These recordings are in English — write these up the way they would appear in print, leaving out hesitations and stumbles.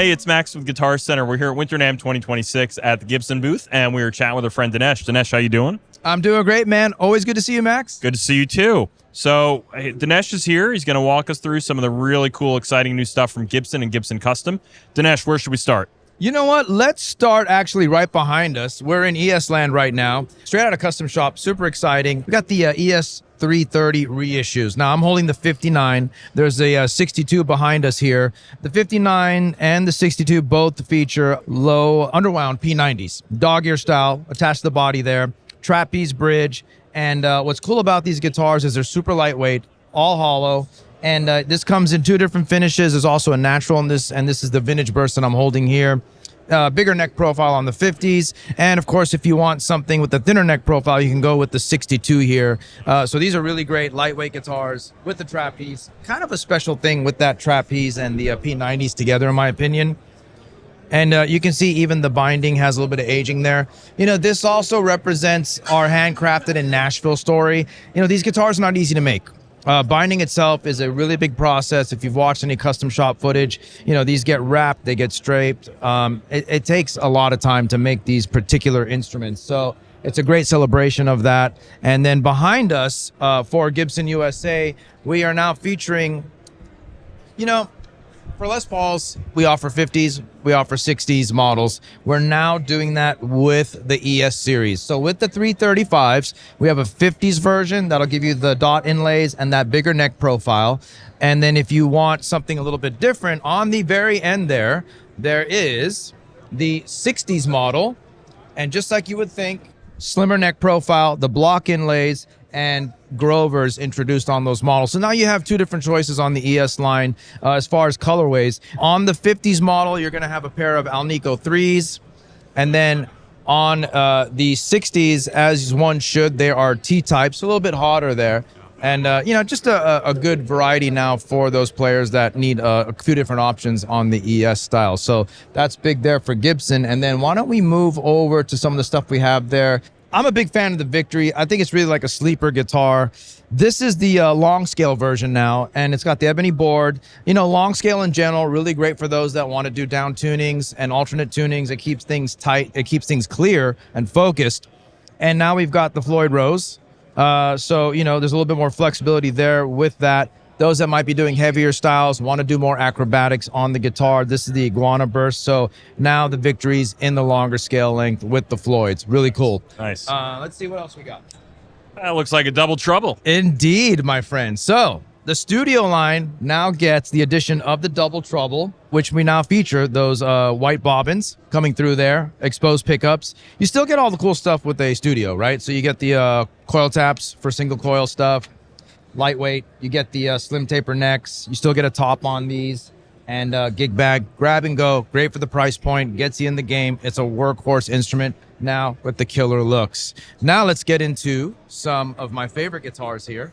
Hey, it's Max with Guitar Center. We're here at Winter NAMM 2026 at the Gibson booth, and we were chatting with our friend Dinesh. Dinesh, how you doing? I'm doing great, man. Always good to see you, Max. Good to see you, too. So, Dinesh is here. He's going to walk us through some of the really cool, exciting new stuff from Gibson and Gibson Custom. Dinesh, where should we start? You know what? Let's start actually right behind us. We're in ES land right now. Straight out of custom shop. Super exciting. We got the ES-330 reissues. Now, I'm holding the 59. There's a 62 behind us here. The 59 and the 62 both feature low underwound P90s. Dog ear style attached to the body there. Trapeze bridge. And what's cool about these guitars is they're super lightweight, all hollow. And this comes in two different finishes. There's also a natural in this, and this is the vintage burst that I'm holding here. Bigger neck profile on the 50s. And of course, if you want something with the thinner neck profile, you can go with the 62 here. So these are really great lightweight guitars with the trapeze. Kind of a special thing with that trapeze and the P90s together, in my opinion. And you can see even the binding has a little bit of aging there. You know, this also represents our handcrafted in Nashville story. You know, these guitars are not easy to make. Binding itself is a really big process. If you've watched any custom shop footage, you know, these get wrapped, they get straped. It takes a lot of time to make these particular instruments. So it's a great celebration of that. And then behind us, for Gibson USA, we are now featuring, you know, for Les Pauls, we offer 50s, we offer 60s models. We're now doing that with the ES series. So with the 335s, we have a 50s version that'll give you the dot inlays and that bigger neck profile. And then if you want something a little bit different, on the very end there is the 60s model. And just like you would think, slimmer neck profile, the block inlays, and Grovers introduced on those models. So now you have two different choices on the ES line as far as colorways. On the 50s model, you're going to have a pair of Alnico 3s. And then on the 60s, as one should, there are T-types, a little bit hotter there. And, you know, just a good variety now for those players that need a few different options on the ES style. So that's big there for Gibson. And then why don't we move over to some of the stuff we have there. I'm a big fan of the Victory. I think it's really like a sleeper guitar. This is the long scale version now, and it's got the ebony board. You know, long scale in general, really great for those that want to do down tunings and alternate tunings. It keeps things tight. It keeps things clear and focused. And now we've got the Floyd Rose. So, you know, there's a little bit more flexibility there with that. Those that might be doing heavier styles, want to do more acrobatics on the guitar. This is the Iguana Burst. So now the Victory's in the longer scale length with the Floyds. Really cool. Nice. Let's see what else we got. That looks like a double trouble. Indeed, my friend. So the studio line now gets the addition of the double trouble, which we now feature those white bobbins coming through there, exposed pickups. You still get all the cool stuff with a studio, right? So you get the coil taps for single coil stuff. Lightweight, you get the slim taper necks, you still get a top on these, and gig bag, grab and go, great for the price point, gets you in the game. It's a workhorse instrument now with the killer looks. Now let's get into some of my favorite guitars here.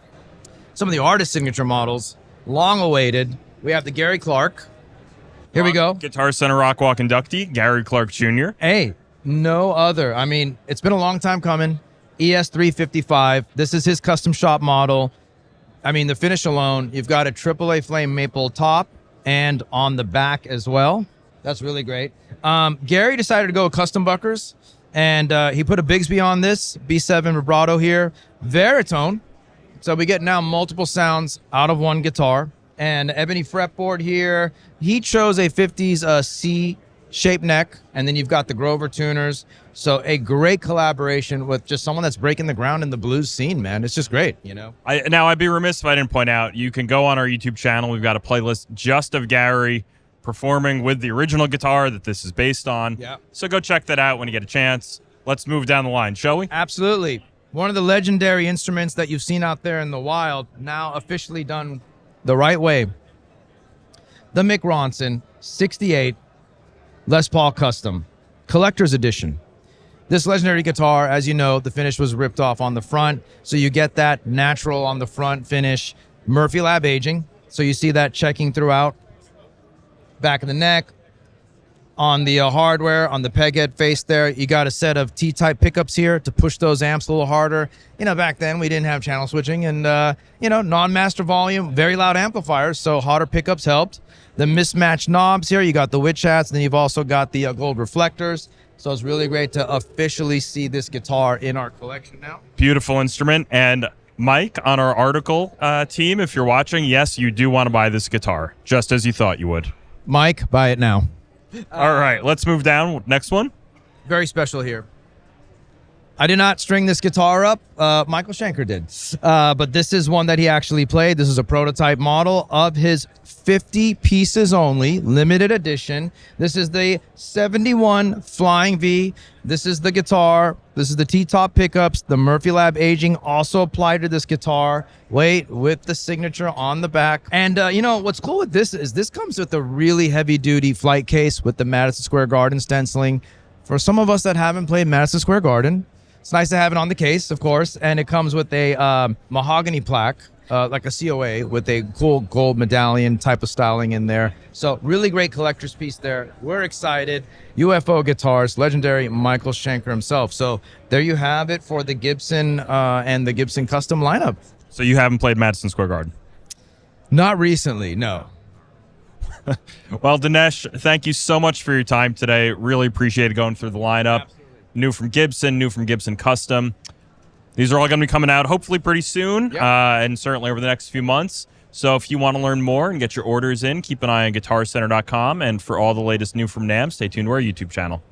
Some of the artist signature models, long awaited. We have the Gary Clark. Here we go. Guitar Center Rock Walk inductee, Gary Clark Jr. Hey, no other. I mean, it's been a long time coming. ES-355. This is his custom shop model. I mean, the finish alone, you've got a AAA flame maple top and on the back as well. That's really great. Gary decided to go with custom buckers, and he put a Bigsby on this, B7 vibrato here, Veritone. So we get now multiple sounds out of one guitar. And ebony fretboard here. He chose a 50s C-shaped neck, and then you've got the Grover tuners. So a great collaboration with just someone that's breaking the ground in the blues scene, man. It's just great, you know? Now, I'd be remiss if I didn't point out, you can go on our YouTube channel. We've got a playlist just of Gary performing with the original guitar that this is based on. Yeah. So go check that out when you get a chance. Let's move down the line, shall we? Absolutely. One of the legendary instruments that you've seen out there in the wild, now officially done the right way. The Mick Ronson 68 Les Paul Custom Collector's Edition. This legendary guitar, as you know, the finish was ripped off on the front, so you get that natural on the front finish. Murphy Lab aging, so you see that checking throughout. Back of the neck, On the hardware, on the peg head face there, you got a set of T-type pickups here to push those amps a little harder. You know, back then we didn't have channel switching and, you know, non-master volume, very loud amplifiers, so hotter pickups helped. The mismatched knobs here, you got the witch hats, and then you've also got the gold reflectors. So it's really great to officially see this guitar in our collection now. Beautiful instrument. And Mike, on our article team, if you're watching, yes, you do want to buy this guitar, just as you thought you would. Mike, buy it now. All right, let's move down. Next one. Very special here. I did not string this guitar up. Michael Schenker did. But this is one that he actually played. This is a prototype model of his 50 pieces only, limited edition. This is the 71 Flying V. This is the guitar. This is the T-top pickups. The Murphy Lab aging also applied to this guitar. Wait, with the signature on the back. And you know, what's cool with this is this comes with a really heavy-duty flight case with the Madison Square Garden stenciling. For some of us that haven't played Madison Square Garden, it's nice to have it on the case, of course, and it comes with a mahogany plaque, like a COA, with a cool gold medallion type of styling in there. So really great collector's piece there. We're excited. UFO guitars, legendary Michael Schenker himself. So there you have it for the Gibson and the Gibson Custom lineup. So you haven't played Madison Square Garden? Not recently, no. Well, Dinesh, thank you so much for your time today. Really appreciate going through the lineup. Absolutely. New from Gibson Custom. These are all going to be coming out hopefully pretty soon, yep. And certainly over the next few months. So if you want to learn more and get your orders in, keep an eye on guitarcenter.com. And for all the latest new from NAMM, stay tuned to our YouTube channel.